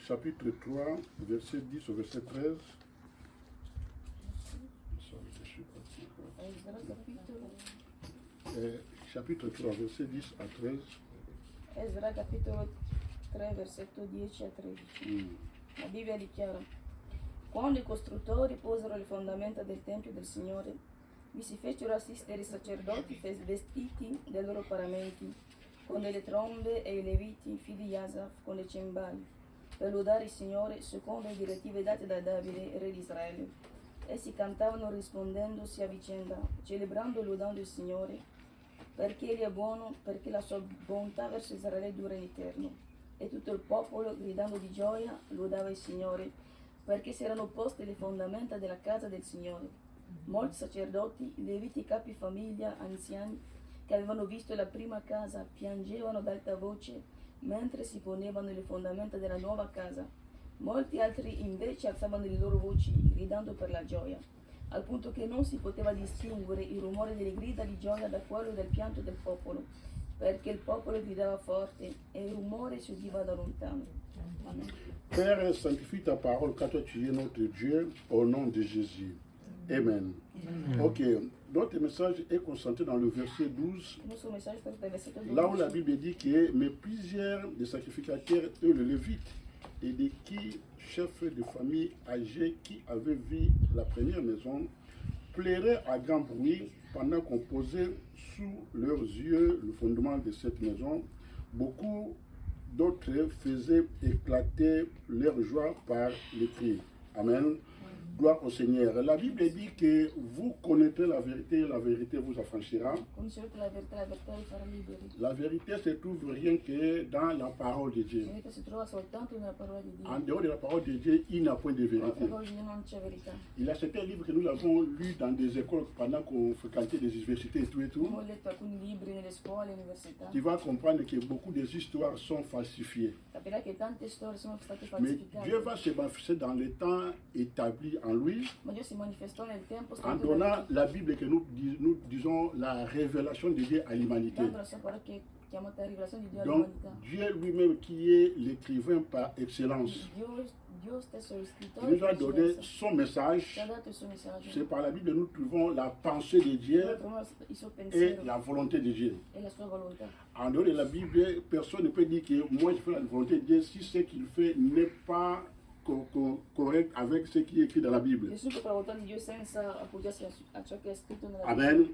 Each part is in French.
chapitre 3, verset 10 au verset 13. Chapitre 3, verset 10 a 13. Ezra capitolo 3, versetto 10 a 13. La Bibbia dichiara: quando i costruttori posero le fondamenta del Tempio del Signore, vi si fecero assistere i sacerdoti vestiti dei loro paramenti, con le trombe e i leviti, figli di Asaf, con le cimbali, per lodare il Signore secondo le direttive date da Davide, re di Israele. Essi cantavano rispondendosi a vicenda, celebrando e lodando il Signore, perché Egli è buono, perché la sua bontà verso Israele dura in eterno. E tutto il popolo, gridando di gioia, lodava il Signore, perché si erano poste le fondamenta della casa del Signore. Molti sacerdoti, leviti, capi famiglia, anziani, che avevano visto la prima casa, piangevano ad alta voce mentre si ponevano le fondamenta della nuova casa. Molti altri invece alzavano le loro voci, gridando per la gioia, al punto che non si poteva distinguere il rumore delle grida di gioia da quello del pianto del popolo, perché il popolo gridava forte e il rumore si udiva da lontano. Amen. Père, sanctifie ta parole car toi tu es notre Dieu au nom de Jésus. Amen. Ok, notre message est concentré dans le verset 12, Nostro messaggio per il versetto là où la 12. Bible dit que mais plusieurs des sacrificateurs, eux le Lévite, et des qui chefs de famille âgés qui avaient vu la première maison, plairaient à grand bruit pendant qu'on posait sous leurs yeux le fondement de cette maison. Beaucoup d'autres faisaient éclater leur joie par les cris. Amen. Gloire au Seigneur. La Bible dit que vous connaîtrez la vérité vous affranchira. Conoscerete la verità vi farà liberi. La vérité se trouve rien que dans la parole de Dieu. La verità si trova soltanto nella parola di Dio. En dehors de la parole de Dieu, il n'y a point de La vérité. parola di Dio non c'è verità. Il y a certains livres que nous avons lus dans des écoles pendant qu'on fréquentait des universités et tout et tout. Ho letto alcuni libri nelle scuole e all'università. Tu vas comprendre que beaucoup des histoires sont falsifiées. Capirai che tante storie sono state Mais falsificate. Dieu va se manifester dans le temps établi en lui, Ma Dio si manifestò nel tempo en stabilito donnant la Bible que nous disons la révélation de Dieu à l'humanité. dando la sua parola che è chiamata rivelazione di Dio Donc all'umanità. Dieu lui-même qui est l'écrivain par excellence, Dio stesso è lo il scrittore nous a per donné eccellenza. son Ci message. ha dato il suo messaggio. C'est par la Bible que nous trouvons la pensée de Dieu Noi troviamo il suo et pensiero la volonté de Dieu. e la sua volontà. En dehors de la Bible, personne ne peut dire que moi je fais la volonté de Dieu si ce qu'il fait n'est pas correct avec ce qui est écrit dans la Bible. Nessuno può fare la volontà di Dio senza appoggiarsi a ciò che è scritto nella Bibbia. Amen.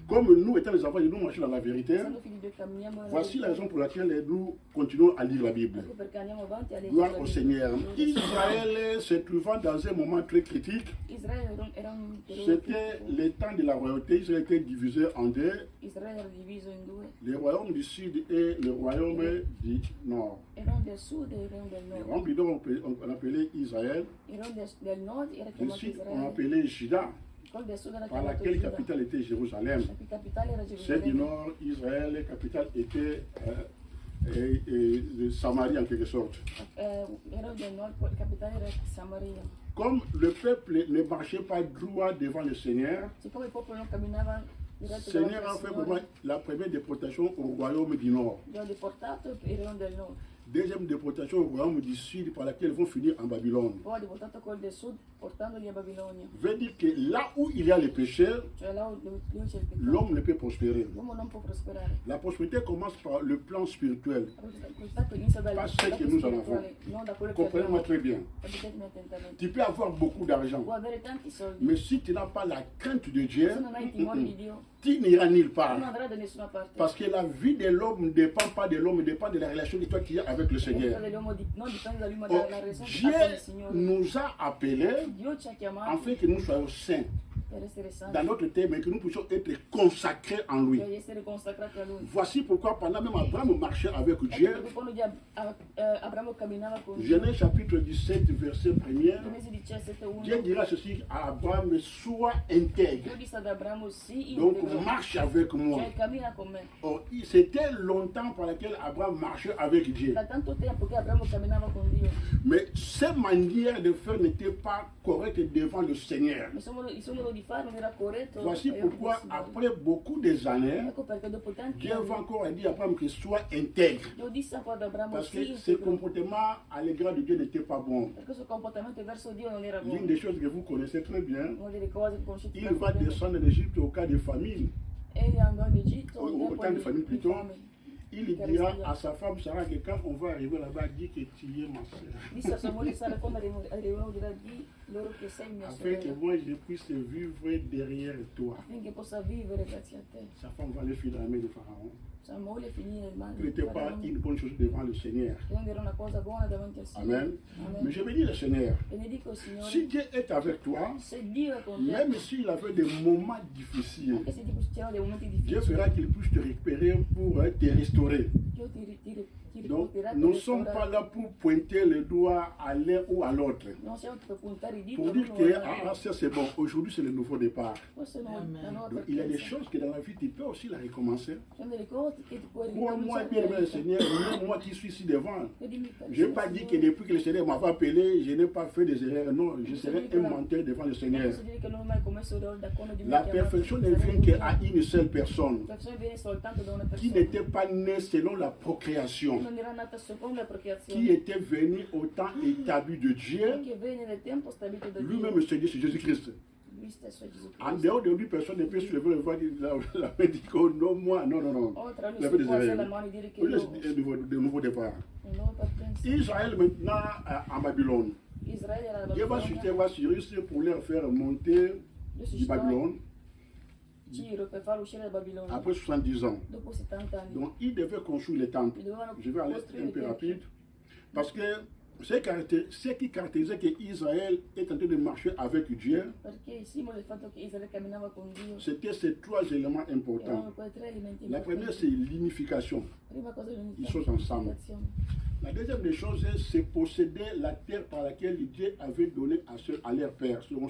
Comme nous étant les enfants de nous marchons dans la vérité, Essendo figli di Dio camminiamo nella voici la verità. raison pour laquelle nous continuons à lire la Bible. Ecco perché andiamo avanti a leggere Gloire la au Bibbia. Seigneur. Israël se trouvant dans un moment très critique, Israele era un periodo c'était critico. le temps de la royauté. Israël était divisé en deux, Israele era diviso in due. le royaume du sud et le royaume du nord. Il re del sud e il re del Le nord. royaume du nord, on appelait Israël. Il re del nord era Le chiamato sud, on Israele. appelait Juda, Quello del sud era par chiamato laquelle Giuda. capitale était Jérusalem. La capitale era Celle du Gerusalemme. nord, Israël, la capitale était Samarie en quelque sorte. Era del nord, la capitale era Samaria. Comme le peuple ne marchait pas droit devant le Seigneur, Siccome il popolo non camminava le diretto Seigneur davanti a al fait Signore, vraiment la première déportation au royaume du nord. gli ha deportato il re del nord. Deuxième déportation au royaume du sud par laquelle ils vont finir en Babylone. Poi ha deportato quello del sud portandoli a Babilonia. Veut dire que là où il y a le péché, Cioè là dove c'è il peccato, l'homme ne peut prospérer. l'uomo non può prosperare. La prospérité commence par le plan spirituel. Il peccato inizia dal Pas ce lato que nous en spirituale, non da quello che Comprenez-moi abbiamo. très bien. Capitemi attentamente. Tu peux avoir beaucoup d'argent, Può avere tanti soldi, mais si tu n'as pas la crainte de Dieu, se non hai il timore di Dio, tu n'iras nulle non part. andrai da nessuna parte. Parce que la vie de l'homme ne dépend pas de l'homme, dépend de la relation que toi tu as avec le La vita Seigneur. dell'uomo non dipende da lui, ma Oh, dalla relazione che ha con il Dieu Signore. nous a appelés Dio ci ha chiamati afin que nous soyons saints per essere santi, dans notre terme et que nous puissions être consacrés en lui. per essere consacrati a Lui. Voici pourquoi pendant même Abraham marchait avec Dieu. Ecco perché quando Abramo camminava con Dio, Genèse chapitre 17, verset 1er. Genesi 17:1, Dieu dira ceci à Abraham, sois intègre. Dio disse ad Abramo, sì, Donc integro, marche avec moi. cioè cammina con me. Or, c'était longtemps par lequel Abraham marchait avec Dieu. Da tanto tempo che Abramo camminava con Dio, Mais cette manière de faire n'était pas correcte devant le Seigneur. ma il suo modo di di fare non era corretto. Voici agli occhi del pourquoi, Signore. après beaucoup des années, Ecco perché dopo tanti Dieu va anni encore dire à Abraham qu'il soit intègre. Dio disse ancora ad Abramo Parce que sì, ses comportements à l'égard de Dieu n'étaient pas bons. perché il suo comportamento verso Dio non era L'une buono. des choses que vous connaissez très bien, Una delle cose che conoscete il va bene. descendre en Égypte au cas de famine. Egli andò in Egitto Au in temps de famine di plutôt. fame. Il dira à sa femme Sarah que quand on va arriver là-bas, dis que tu es ma soeur. Disse a sua moglie Sara quando arrivò dirà di loro che sei mia Afin que sorella, moi je puisse vivre derrière toi. affinché possa vivere grazie a te. Sa femme va aller finir dans la main de Pharaon. Sua moglie finì nel mare Ce n'était pas une bonne chose devant le Seigneur. che non era una cosa buona davanti al Signore. Amen. Mais Amen. je vais dire le Seigneur, Benedico il Signore. si Dieu est avec toi, Se Dio è con te, même s'il avait des moments difficiles, anche se c'erano dei momenti Dieu difficili, fera qu'il puisse te récupérer pour te restaurer. Dio ti Donc, riporterà nous ne per sommes pas restaurare. là pour pointer le doigt à l'un ou à l'autre. Non siamo per puntare i dito Pour dire l'uno que all'altro. ah, ça c'est bon, aujourd'hui c'est le nouveau départ. Questa è la nuova Donc, il y a des partenza. choses que dans la vie tu peux aussi la recommencer. Ci sono delle cose che ti puoi Pour moi, ricominciare bien aimé nella le vita. Seigneur, même moi qui suis ici devant, E dimmi, je n'ai pas dit que depuis que le Seigneur m'avait appelé, je n'ai pas fait des erreurs. Non, je serai un menteur devant le Seigneur. Posso dire che non ho mai commesso errori da quando Dio mi La ha chiamato. perfection ne vient qu'à une seule personne La perfezione viene soltanto da una qui persona n'était pas née selon la che procréation, non era nata secondo la qui procreazione, était venue au temps établi de Dieu. che venne nel tempo stabilito da Lui-même, Dio. le Seigneur, c'est Jésus-Christ. Lui stesso è Gesù En Cristo. dehors de lui, personne ne peut soulever le voix, la main dit que oh, non, moi, non, non, non. Oltre a lui Il si avait des può alzare la erreurs. mano e dire che Aujourd'hui, io c'est de nouveau départ. una nuova partenza. Israël maintenant en Babylone. Israele era la Dieu va susciter roi Cyrus pour leur faire monter Dio du suscitò Babylone Ciro per farlo uscire da Babilonia après 70 ans. dopo 70 anni. Donc il devait construire les temples. E dovevano Je vais aller costruire un i peu templi. rapide. Parce que ce qui caractérisait qu'Israël est en train de marcher avec Dieu, Perché il simbolo del fatto che Israele camminava con Dio c'était ces trois éléments erano importants. quei tre elementi La première, importanti. c'est l'unification. Prima cosa Ils sont ensemble. l'unificazione. La deuxième des choses, c'est posséder la terre par laquelle Dieu avait donné à leur père, selon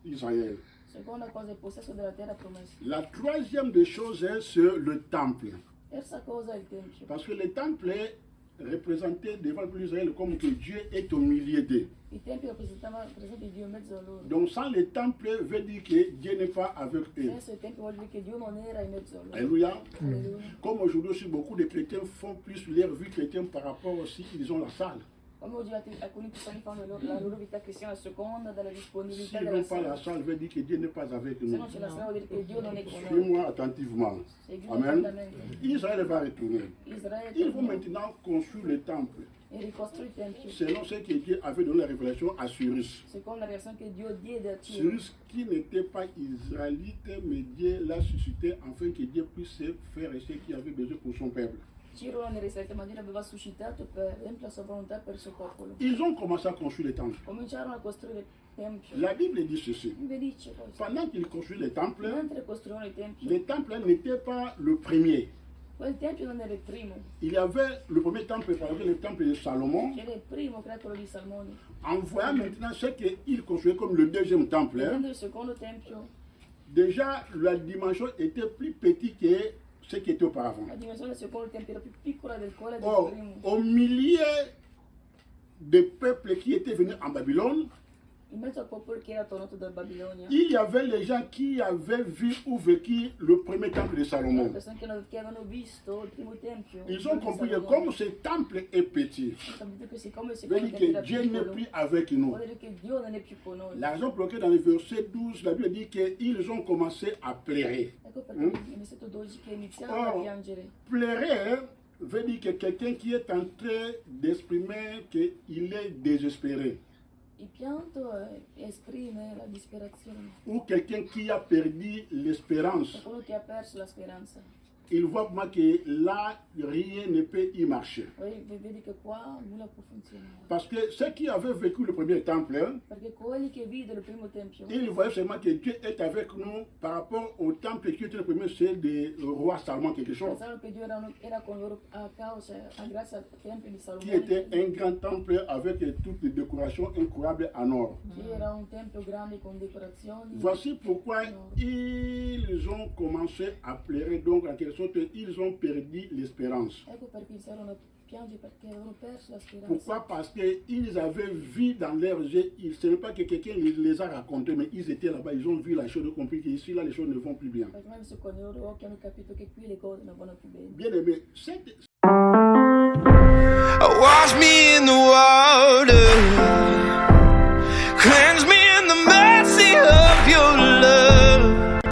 Israël. Seconda cosa è il possesso della terra promessa. La troisième des choses, c'est le temple. Terza cosa è il tempio. Parce que le temple est représenté devant le peuple d'Israël comme que Dieu est au milieu d'eux. Il tempio rappresentava presente Dio in mezzo a loro. Donc sans le temple, veut dire que Dieu n'est pas avec eux. Senso il tempio vuol dire che Dio non era in mezzo a loro. Alléluia. Alleluia. Comme aujourd'hui aussi, beaucoup de chrétiens font plus leur vie chrétienne par rapport aussi, ils ont la salle. Come oggi alcuni cristiani fanno la loro vita cristiana a seconda della disponibilità S'ils della n'ont pas la sala. salle, veut dire que Dieu n'est pas avec Se nous. non ce la sala vuol dire che Dio non è con noi. Suis-moi attentivement. Seguimi Amen. attentamente. Israël va retourner. Israele Ils vont tornò maintenant construire le temple e ricostruì il tempio selon ce que Dieu avait donné la révélation à Cyrus. secondo la reazione che Dio diede a Ciro. Cyrus qui n'était pas israélite, mais Dieu l'a suscité afin que Dieu puisse faire ce qu'il avait besoin pour son peuple. Ciro non era israelita, ma Dio l'aveva suscitato per adempiere la sua volontà per il suo popolo. Ils ont commencé à construire le temple. Cominciarono a costruire il tempio. La Bible dit ceci. Vi dice cosa? Pendant qu'ils construisent le temple, Mentre costruivano il tempio, le temple n'était pas le premier. quel tempio non era il primo, Il y avait le premier temple, par exemple le temple de Salomon. c'era il primo creato quello di Salmone. En voyant maintenant ce qu'il construisait comme le deuxième temple, Vedendo il secondo tempio, déjà la dimension était plus petite que ce qui était auparavant. la dimensione del secondo tempio era più piccola del quella del Or, primo. au milieu des peuples qui étaient venus en Babylone, In mezzo al popolo che era tornato da Babilonia, il y avait les gens qui avaient vu ou vécu le premier temple de le Salomon. persone che avevano visto il primo tempio. Ils ont quello di compris que Salomone. comme ce temple est petit, Hanno capito che siccome il veut secondo dire tempio que era Dieu n'est piccolo, plus avec nous. vuol dire che Dio non è più con noi. La raison pour laquelle dans le verset 12, la Bible dit qu'ils ont commencé à pleurer. Ecco perché nel versetto 12 che iniziano a Oh. piangere. Pleurer veut dire que quelqu'un qui est en train d'exprimer qu'il est désespéré. Il pianto esprime la disperazione. Ou quelqu'un qui a perdu l'espérance. È quello che ha perso la speranza. Il voit vraiment que là, rien ne peut y marcher. Poi vedi che qua nulla può funzionare. Parce que ceux qui avaient vécu le premier temple, Perché quelli che videro il primo tempio, ils voyaient seulement que Dieu est avec nous par rapport au temple qui était le premier, c'est du roi Salomon, quelque chose. pensavano che Dio era con loro a causa, a grazia al tempio di Qui Salomone. était un grand temple avec toutes les décorations incroyables en or. Che era un tempio grande con decorazioni. Voici pourquoi ils ont commencé à pleurer, donc en quelque sorte, ils ont perdu l'espérance. Ecco perché iniziarono a piange perché avevano perso la speranza. Pourquoi? Parce qu'ils avaient vu dans leur jeu, ce n'est pas que quelqu'un les a racontés, mais ils étaient là-bas, ils ont vu la chose, ils ont compris qu'ici, là, les choses ne vont plus bien. Perché même se con i loro occhi hanno capito che qui le cose non vanno più bene. Bien aimé,